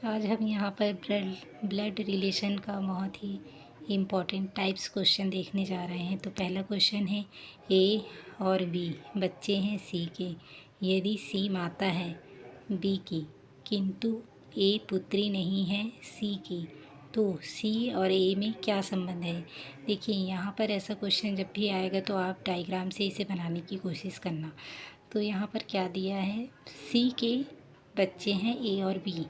आज हम यहाँ पर ब्लड रिलेशन का बहुत ही इम्पोर्टेंट टाइप्स क्वेश्चन देखने जा रहे हैं। तो पहला क्वेश्चन है ए और बी बच्चे हैं सी के। यदि सी माता है बी की किंतु ए पुत्री नहीं है सी की, तो सी और ए में क्या संबंध है। देखिए यहाँ पर ऐसा क्वेश्चन जब भी आएगा तो आप डायग्राम से इसे बनाने की कोशिश करना। तो यहाँ पर क्या दिया है, सी के बच्चे हैं ए और बी।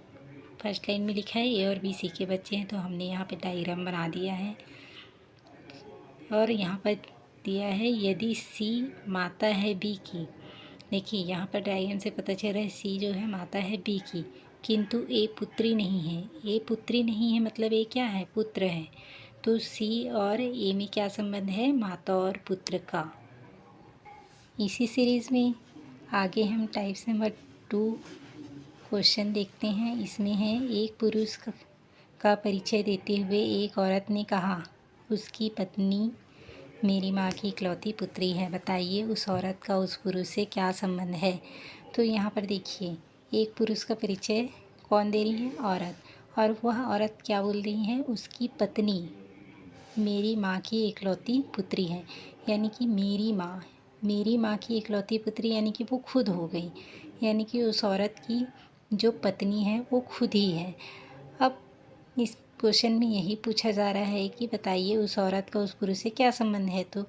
फर्स्ट लाइन में लिखा है ए और बी सी के बच्चे हैं, तो हमने यहाँ पे डायग्राम बना दिया है। और यहाँ पर दिया है यदि सी माता है बी की। देखिए यहाँ पर डायग्राम से पता चल रहा है सी जो है माता है बी की, किंतु ए पुत्री नहीं है। ए पुत्री नहीं है मतलब ए क्या है, पुत्र है। तो सी और ए में क्या संबंध है, माता और पुत्र का। इसी सीरीज़ में आगे हम टाइप्स नंबर 2 क्वेश्चन देखते हैं। इसमें है एक पुरुष का परिचय देते हुए एक औरत ने कहा उसकी पत्नी मेरी माँ की इकलौती पुत्री है, बताइए उस औरत का उस पुरुष से क्या संबंध है। तो यहाँ पर देखिए एक पुरुष का परिचय कौन दे रही है, औरत। और वह औरत क्या बोल रही है, उसकी पत्नी मेरी माँ की इकलौती पुत्री है, यानी कि मेरी माँ की इकलौती पुत्री, यानी कि वो खुद हो गई, यानी कि उस औरत की जो पत्नी है वो खुद ही है। अब इस क्वेश्चन में यही पूछा जा रहा है कि बताइए उस औरत का उस पुरुष से क्या संबंध है। तो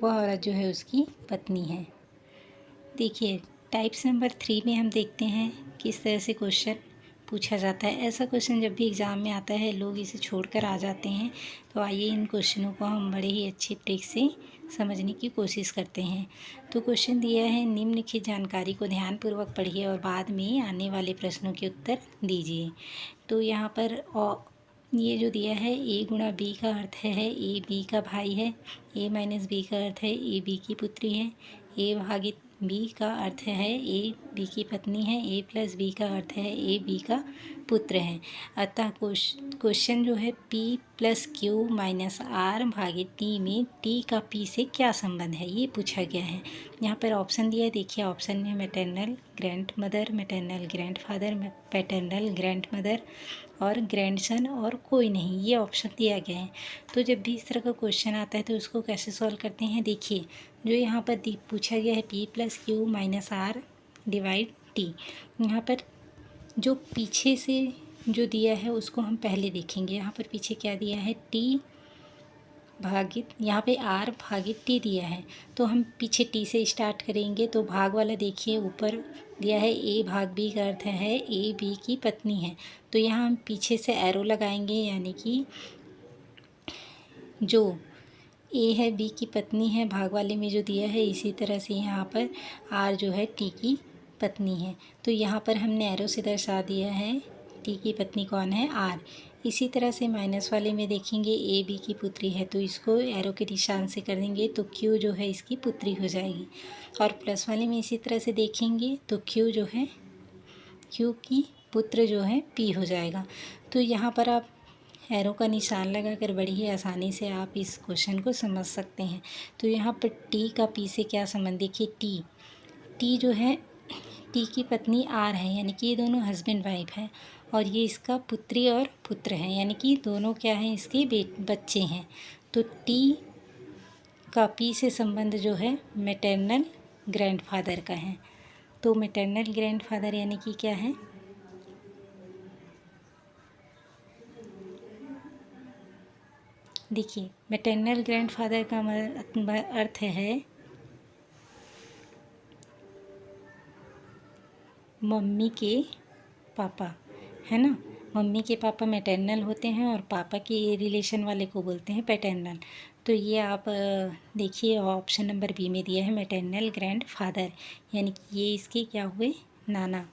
वह औरत जो है उसकी पत्नी है। देखिए टाइप्स नंबर 3 में हम देखते हैं किस तरह से क्वेश्चन पूछा जाता है। ऐसा क्वेश्चन जब भी एग्ज़ाम में आता है लोग इसे छोड़कर आ जाते हैं। तो आइए इन क्वेश्चनों को हम बड़े ही अच्छी ट्रिक से समझने की कोशिश करते हैं। तो क्वेश्चन दिया है निम्नलिखित जानकारी को ध्यानपूर्वक पढ़िए और बाद में आने वाले प्रश्नों के उत्तर दीजिए। तो यहाँ पर ये जो दिया है ए गुणा बी का अर्थ है ए बी का भाई है, ए माइनस बी का अर्थ है ए बी की पुत्री है, ए भागित बी का अर्थ है ए बी की पत्नी है, ए प्लस बी का अर्थ है ए बी का पुत्र है। अतः क्वेश्चन जो है P plus Q minus R भागित टी में T का P से क्या संबंध है, ये पूछा गया है। यहाँ पर ऑप्शन दिया है, देखिए ऑप्शन में maternal grand mother, maternal grand father, paternal grand mother और ग्रैंडसन और कोई नहीं, ये ऑप्शन दिया गया है। तो जब भी इस तरह का क्वेश्चन आता है तो उसको कैसे सॉल्व करते हैं। देखिए जो यहाँ पर पूछा गया है P plus Q minus R divide T, यहाँ पर जो पीछे से जो दिया है उसको हम पहले देखेंगे। यहाँ पर पीछे क्या दिया है, टी भागित, यहाँ पे आर भागित टी दिया है, तो हम पीछे टी से स्टार्ट करेंगे। तो भाग वाला देखिए ऊपर दिया है ए भाग बी का अर्थ है ए बी की पत्नी है, तो यहाँ हम पीछे से एरो लगाएंगे, यानी कि जो ए है बी की पत्नी है भाग वाले में जो दिया है, इसी तरह से यहाँ पर आर जो है टी की पत्नी है। तो यहाँ पर हमने एरो से दर्शा दिया है टी की पत्नी कौन है, आर। इसी तरह से माइनस वाले में देखेंगे ए बी की पुत्री है, तो इसको एरो के निशान से कर देंगे तो क्यू जो है इसकी पुत्री हो जाएगी। और प्लस वाले में इसी तरह से देखेंगे तो क्यू जो है, क्यू की पुत्र जो है पी हो जाएगा। तो यहाँ पर आप एरो का निशान लगाकर बड़ी ही आसानी से आप इस क्वेश्चन को समझ सकते हैं। तो यहाँ पर टी का पी से क्या संबंध, देखिए टी जो है टी की पत्नी आर है, यानी कि ये दोनों हस्बैंड वाइफ है, और ये इसका पुत्री और पुत्र है, यानी कि दोनों क्या हैं, इसके बच्चे हैं। तो टी का पी से संबंध जो है मैटरनल ग्रैंडफादर का है। तो मैटरनल ग्रैंडफादर यानी कि क्या है, देखिए मैटरनल ग्रैंडफादर का अर्थ है मम्मी के पापा, है ना। मम्मी के पापा मैटरनल होते हैं और पापा के रिलेशन वाले को बोलते हैं पैटर्नल। तो ये आप देखिए ऑप्शन नंबर बी में दिया है मैटरनल ग्रैंडफादर, यानी कि ये इसके क्या हुए, नाना।